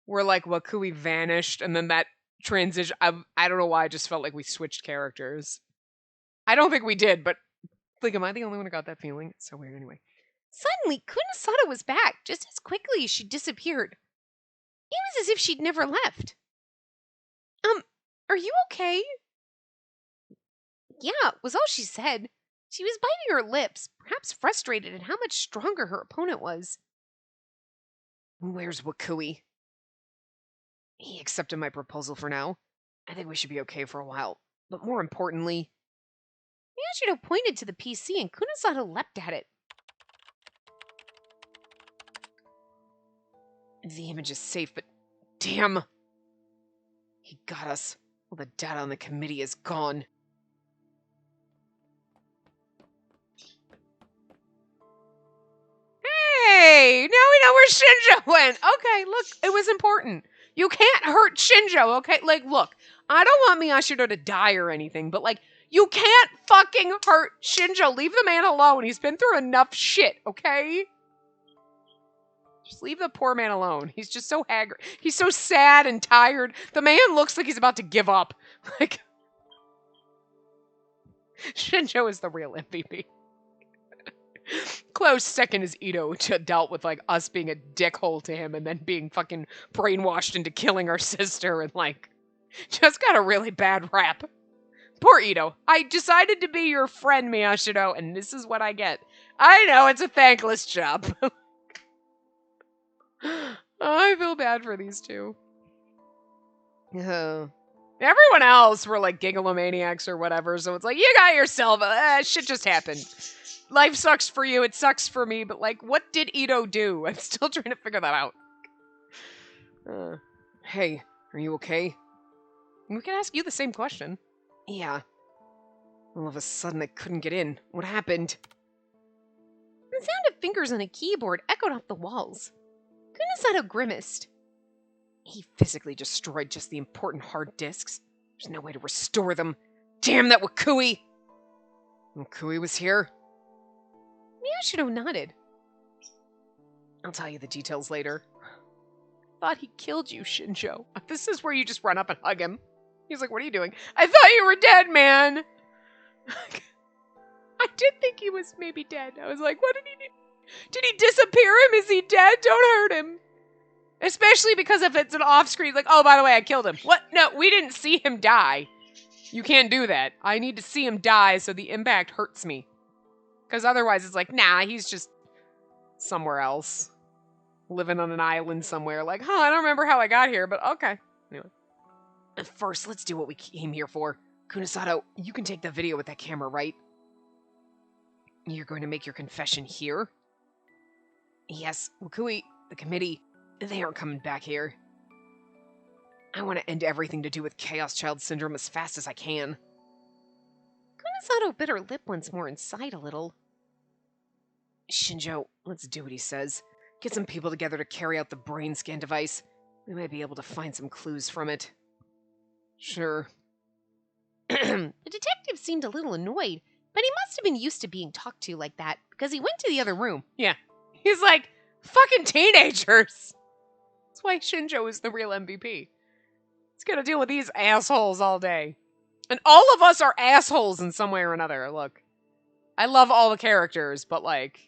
where like Wakui vanished, and then that transition, I don't know why I just felt like we switched characters. I don't think we did, but like, am I the only one who got that feeling? It's so weird anyway. Suddenly, Kunisada was back just as quickly as she disappeared. It was as if she'd never left. Are you okay? Yeah, was all she said. She was biting her lips, perhaps frustrated at how much stronger her opponent was. Where's Wakui? He accepted my proposal for now. I think we should be okay for a while. But more importantly... Miyashiro pointed to the PC and Kunisada leapt at it. The image is safe, but damn! He got us. All the data on the committee is gone. Hey, now we know where Shinjo went. Okay, look, it was important. You can't hurt Shinjo, okay? Like, look, I don't want Miyashiro to die or anything, but like, you can't fucking hurt Shinjo. Leave the man alone. He's been through enough shit, okay? Just leave the poor man alone. He's just so haggard. He's so sad and tired. The man looks like he's about to give up. Like, Shinjo is the real MVP. Close second is Ito, which dealt with like us being a dickhole to him and then being fucking brainwashed into killing our sister and like just got a really bad rap. Poor Ito. I decided to be your friend, Miyashiro, and this is what I get. I know it's a thankless job. I feel bad for these two. Everyone else were like gigalomaniacs or whatever, so it's like, you got yourself, shit just happened. Life sucks for you, it sucks for me, but like, what did Ito do? I'm still trying to figure that out. Hey, are you okay? We can ask you the same question. Yeah. All of a sudden I couldn't get in. What happened? The sound of fingers on a keyboard echoed off the walls. Kunasato grimaced. He physically destroyed just the important hard disks. There's no way to restore them. Damn that Wakui! Wakui was here? Miyashiro nodded. I'll tell you the details later. Thought he killed you, Shinjo. This is where you just run up and hug him. He's like, what are you doing? I thought you were dead, man! I did think he was maybe dead. I was like, what did he do? Did he disappear him? Is he dead? Don't hurt him. Especially because if it's an off-screen, like, oh, by the way, I killed him. What? No, we didn't see him die. You can't do that. I need to see him die so the impact hurts me. Because otherwise it's like, nah, he's just somewhere else. Living on an island somewhere. Like, I don't remember how I got here, but okay. Anyway. First, let's do what we came here for. Kunasato, you can take the video with that camera, right? You're going to make your confession here? Yes, Wakui, the committee, they aren't coming back here. I want to end everything to do with Chaos Child Syndrome as fast as I can. Kunasato bit her lip once more and sighed a little. Shinjo, let's do what he says. Get some people together to carry out the brain scan device. We might be able to find some clues from it. Sure. The detective seemed a little annoyed, but he must have been used to being talked to like that, because he went to the other room. Yeah. He's like, fucking teenagers! That's why Shinjo is the real MVP. He's gonna deal with these assholes all day. And all of us are assholes in some way or another. Look, I love all the characters, but like,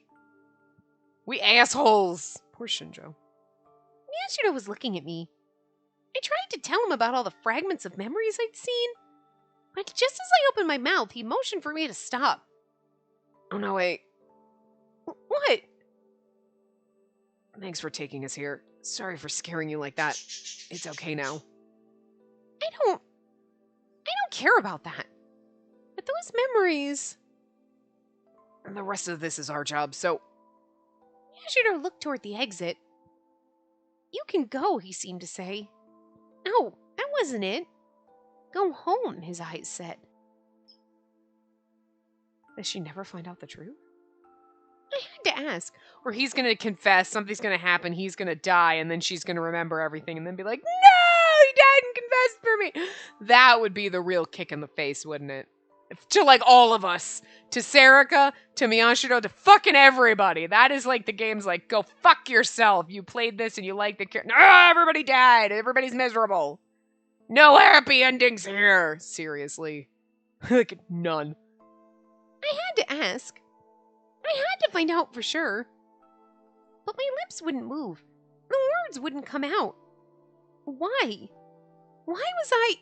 we assholes. Poor Shinjo. Miyashiro was looking at me. I tried to tell him about all the fragments of memories I'd seen, but just as I opened my mouth, he motioned for me to stop. Oh no, wait. What? Thanks for taking us here. Sorry for scaring you like that. It's okay now. I don't care about that. But those memories... And the rest of this is our job, so... Miyashiro looked toward the exit. You can go, he seemed to say. No, that wasn't it. Go home, his eyes said. Does she never find out the truth? I had to ask. Or he's gonna confess, something's gonna happen, he's gonna die, and then she's gonna remember everything and then be like, no, he died and confessed for me. That would be the real kick in the face, wouldn't it? To like all of us. To Sarika, to Miyashiro, to fucking everybody. That is like the game's like, go fuck yourself. You played this and you liked the character. No, everybody died. Everybody's miserable. No happy endings here. Seriously. Like, none. I had to ask. I had to find out for sure. But my lips wouldn't move. The words wouldn't come out. Why? Why was I...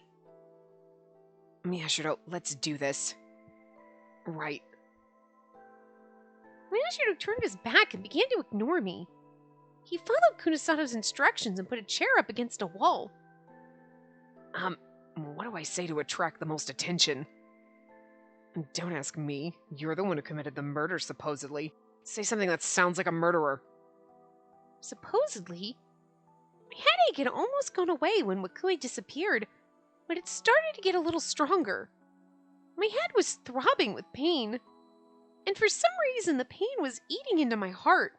Miyashiro, let's do this. Right. Miyashiro turned his back and began to ignore me. He followed Kunisato's instructions and put a chair up against a wall. What do I say to attract the most attention? Don't ask me. You're the one who committed the murder, supposedly. Say something that sounds like a murderer. Supposedly? My headache had almost gone away when Wakui disappeared, but it started to get a little stronger. My head was throbbing with pain, and for some reason the pain was eating into my heart.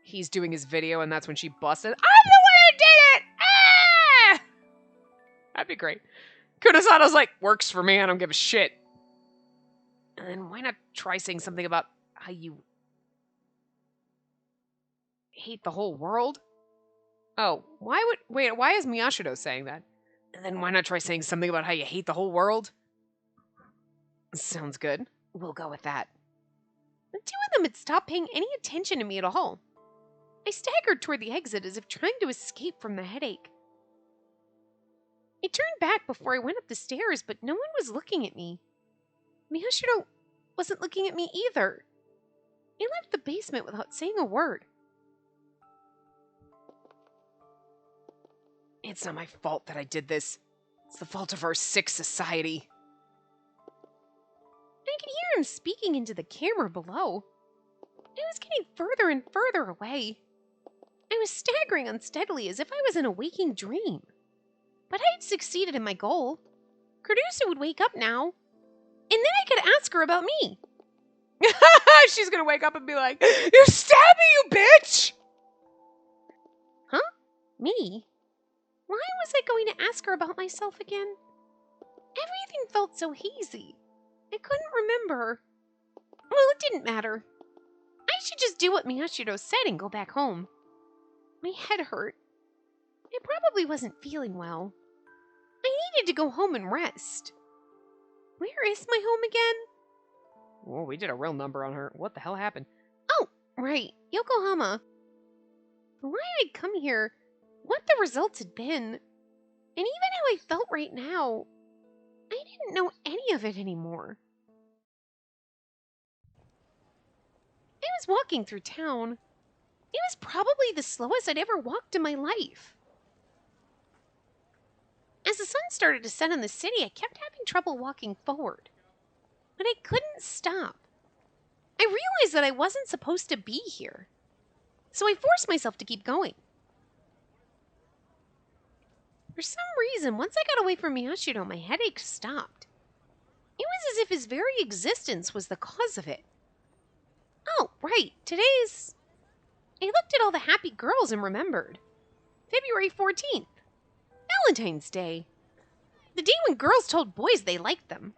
he's doing his video and that's when she busted. I'm the one who did it! Ah! That'd be great. Kunisano's like, works for me, I don't give a shit. And then why not try saying something about how you hate the whole world? Oh, why is Miyashiro saying that? And then why not try saying something about how you hate the whole world? Sounds good. We'll go with that. The two of them had stopped paying any attention to me at all. I staggered toward the exit as if trying to escape from the headache. I turned back before I went up the stairs, but no one was looking at me. Miyashiro wasn't looking at me either. I left the basement without saying a word. It's not my fault that I did this. It's the fault of our sick society. I could hear him speaking into the camera below. I was getting further and further away. I was staggering unsteadily as if I was in a waking dream. But I had succeeded in my goal. Cardusa would wake up now, and then I could ask her about me. She's gonna wake up and be like, "You stabbed me, you bitch!" Huh? Me? Why was I going to ask her about myself again? Everything felt so hazy. I couldn't remember. Well, it didn't matter. I should just do what Miyashiro said and go back home. My head hurt. I probably wasn't feeling well. I needed to go home and rest. Where is my home again? Whoa, we did a real number on her. What the hell happened? Oh, right, Yokohama. Why I'd come here, what the results had been, and even how I felt right now, I didn't know any of it anymore. I was walking through town. It was probably the slowest I'd ever walked in my life. As the sun started to set on the city, I kept having trouble walking forward. But I couldn't stop. I realized that I wasn't supposed to be here. So I forced myself to keep going. For some reason, once I got away from Miyashiro, my headache stopped. It was as if his very existence was the cause of it. Oh, right, today's... I looked at all the happy girls and remembered. February 14th. Valentine's Day. The day when girls told boys they liked them.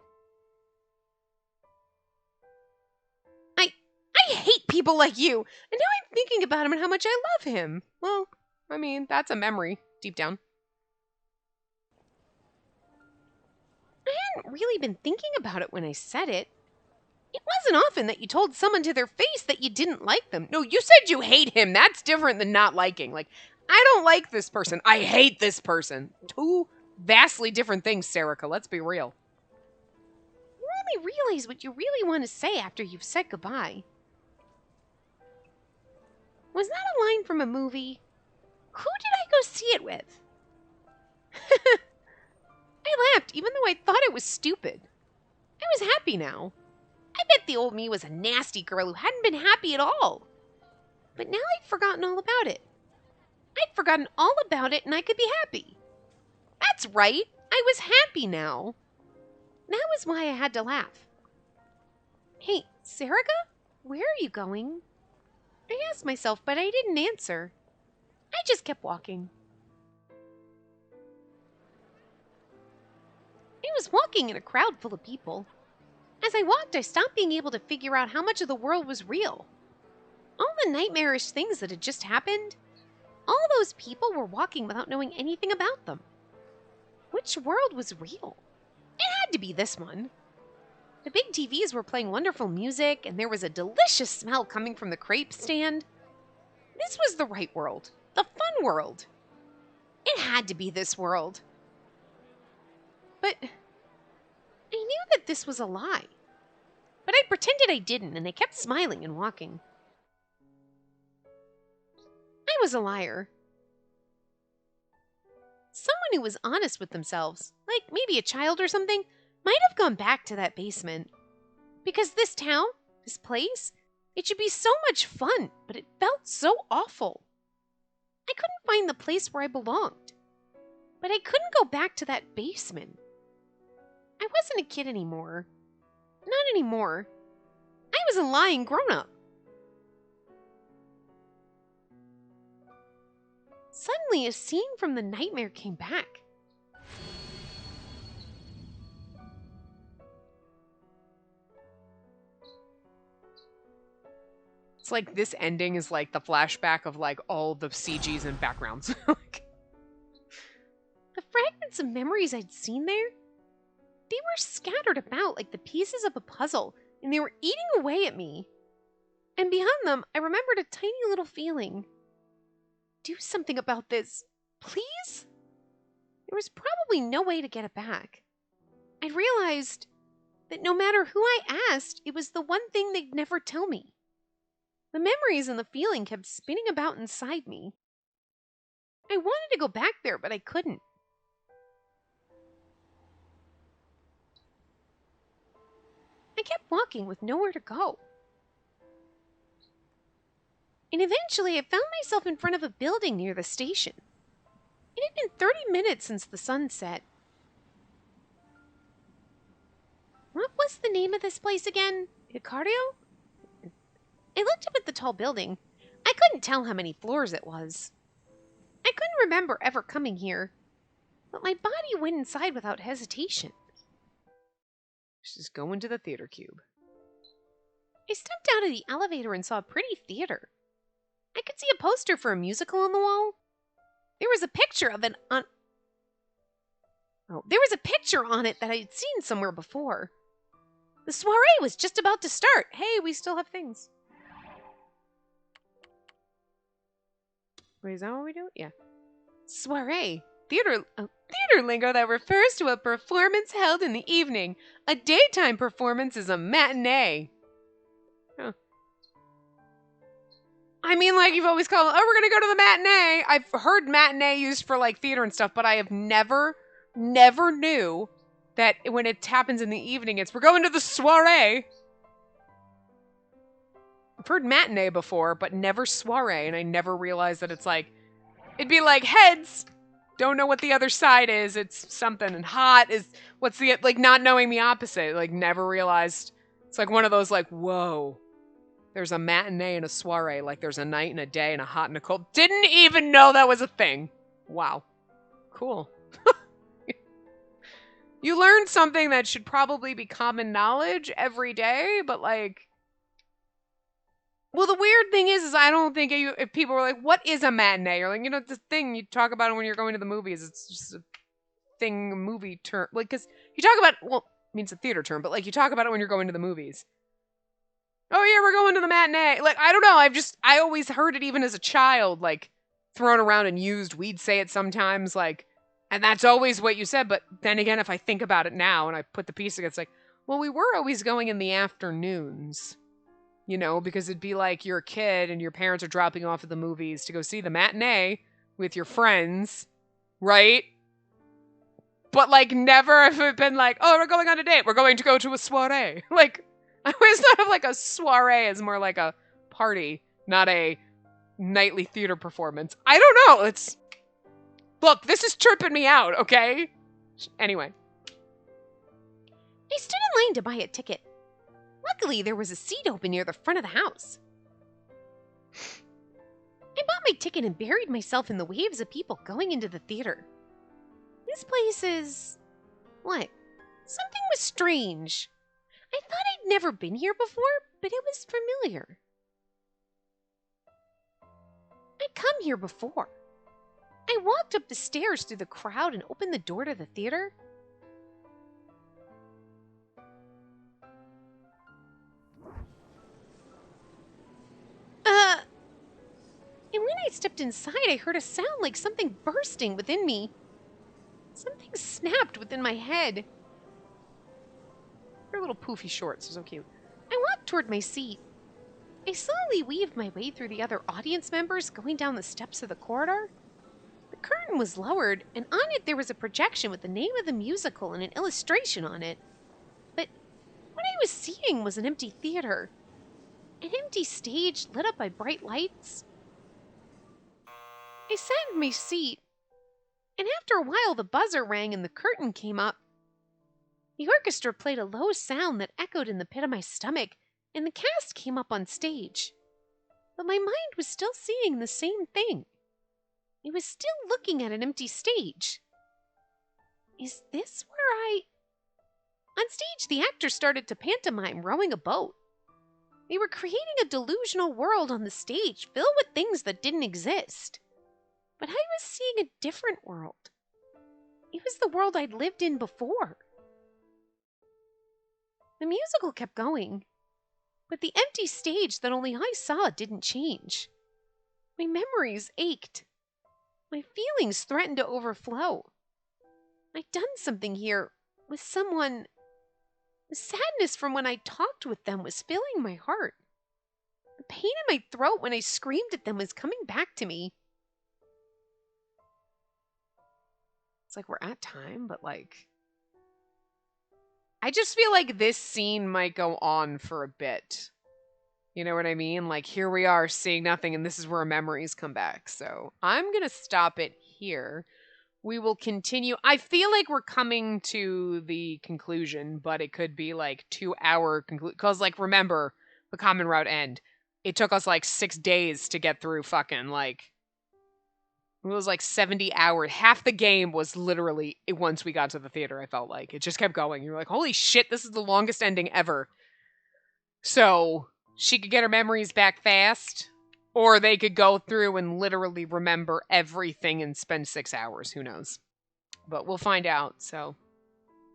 I hate people like you, and now I'm thinking about him and how much I love him. Well, I mean, that's a memory, deep down. I hadn't really been thinking about it when I said it. It wasn't often that you told someone to their face that you didn't like them. No, you said you hate him. That's different than not liking. Like, I don't like this person. I hate this person. Two vastly different things, Serica. Let's be real. You only realize what you really want to say after you've said goodbye. Was that a line from a movie? Who did I go see it with? I laughed, even though I thought it was stupid. I was happy now. I bet the old me was a nasty girl who hadn't been happy at all. But now I'd forgotten all about it. I'd forgotten all about it and I could be happy. That's right, I was happy now. That was why I had to laugh. Hey, Serica, where are you going? I asked myself, but I didn't answer. I just kept walking. I was walking in a crowd full of people. As I walked, I stopped being able to figure out how much of the world was real. All the nightmarish things that had just happened, all those people were walking without knowing anything about them. Which world was real? It had to be this one. The big TVs were playing wonderful music, and there was a delicious smell coming from the crepe stand. This was the right world, the fun world. It had to be this world. But I knew that this was a lie. But I pretended I didn't, and I kept smiling and walking. I was a liar. Someone who was honest with themselves, like maybe a child or something, might have gone back to that basement. Because this town, this place, it should be so much fun, but it felt so awful. I couldn't find the place where I belonged. But I couldn't go back to that basement. I wasn't a kid anymore. Not anymore. I was a lying grown-up. Suddenly, a scene from the nightmare came back. It's like this ending is like the flashback of like all the CGs and backgrounds. Like, The fragments of memories I'd seen there, they were scattered about like the pieces of a puzzle, and they were eating away at me. And beyond them, I remembered a tiny little feeling. Do something about this, please? There was probably no way to get it back. I realized that no matter who I asked, it was the one thing they'd never tell me. The memories and the feeling kept spinning about inside me. I wanted to go back there, but I couldn't. I kept walking with nowhere to go. And eventually I found myself in front of a building near the station. It had been 30 minutes since the sun set. What was the name of this place again? Icario? I looked up at the tall building. I couldn't tell how many floors it was. I couldn't remember ever coming here, but my body went inside without hesitation. she's going to the theater cube. I stepped out of the elevator and saw a pretty theater. I could see a poster for a musical on the wall. There was a picture of it on... there was a picture on it that I'd seen somewhere before. The soiree was just about to start. Hey, we still have things. Wait, is that what we do? Yeah. Soiree. Theater lingo that refers to a performance held in the evening. A daytime performance is a matinee. Huh. I mean, like, you've always called, we're gonna go to the matinee. I've heard matinee used for, like, theater and stuff, but I have never knew that when it happens in the evening, it's, we're going to the soiree. I've heard matinee before, but never soiree, and I never realized that it's like, it'd be like, heads, don't know what the other side is, it's something, and hot is, what's the, like, not knowing the opposite, like, never realized. It's like one of those, like, whoa. There's a matinee and a soiree, like there's a night and a day and a hot and a cold. Didn't even know that was a thing. Wow. Cool. You learn something that should probably be common knowledge every day, but like... Well, the weird thing is I don't think if people were like, what is a matinee? You're like, you know, the thing you talk about it when you're going to the movies. It's just a thing, a movie term. Like, because you talk about, well, it means a theater term, but like you talk about it when you're going to the movies. Oh yeah, we're going to the matinee. Like, I don't know. I always heard it even as a child, like, thrown around and used. We'd say it sometimes, like, and that's always what you said. But then again, if I think about it now and I put the piece together, it's like, well, we were always going in the afternoons, you know, because it'd be like you're a kid and your parents are dropping off at the movies to go see the matinee with your friends, right? But, like, never have it been like, oh, we're going on a date. We're going to go to a soiree. Like, I always thought of like a soiree as more like a party, not a nightly theater performance. I don't know. Look, this is tripping me out, okay? Anyway. I stood in line to buy a ticket. Luckily, there was a seat open near the front of the house. I bought my ticket and buried myself in the waves of people going into the theater. This place is... what? Something was strange. I thought I'd never been here before, but it was familiar. I'd come here before. I walked up the stairs through the crowd and opened the door to the theater. And when I stepped inside, I heard a sound like something bursting within me. Something snapped within my head. Her little poofy shorts are so cute. I walked toward my seat. I slowly weaved my way through the other audience members going down the steps of the corridor. The curtain was lowered, and on it there was a projection with the name of the musical and an illustration on it. But what I was seeing was an empty theater. An empty stage lit up by bright lights. I sat in my seat, and after a while the buzzer rang and the curtain came up. The orchestra played a low sound that echoed in the pit of my stomach, and the cast came up on stage. But my mind was still seeing the same thing. I was still looking at an empty stage. Is this where On stage, the actors started to pantomime rowing a boat. They were creating a delusional world on the stage filled with things that didn't exist. But I was seeing a different world. It was the world I'd lived in before. The musical kept going, but the empty stage that only I saw didn't change. My memories ached. My feelings threatened to overflow. I'd done something here with someone. The sadness from when I talked with them was filling my heart. The pain in my throat when I screamed at them was coming back to me. It's like we're at time, but like, I just feel like this scene might go on for a bit. You know what I mean? Like, here we are seeing nothing, and this is where our memories come back. So I'm going to stop it here. We will continue. I feel like we're coming to the conclusion, but it could be like 2-hour conclusion. Because, like, remember, the Common Route end. It took us like 6 days to get through fucking, like, it was like 70 hours. Half the game was literally once we got to the theater, I felt like. It just kept going. You're like, holy shit, this is the longest ending ever. So she could get her memories back fast, or they could go through and literally remember everything and spend 6 hours. Who knows? But we'll find out. So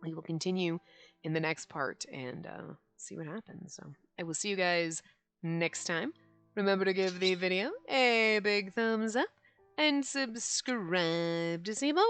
we will continue in the next part and see what happens. So I will see you guys next time. Remember to give the video a big thumbs up and subscribe to see more.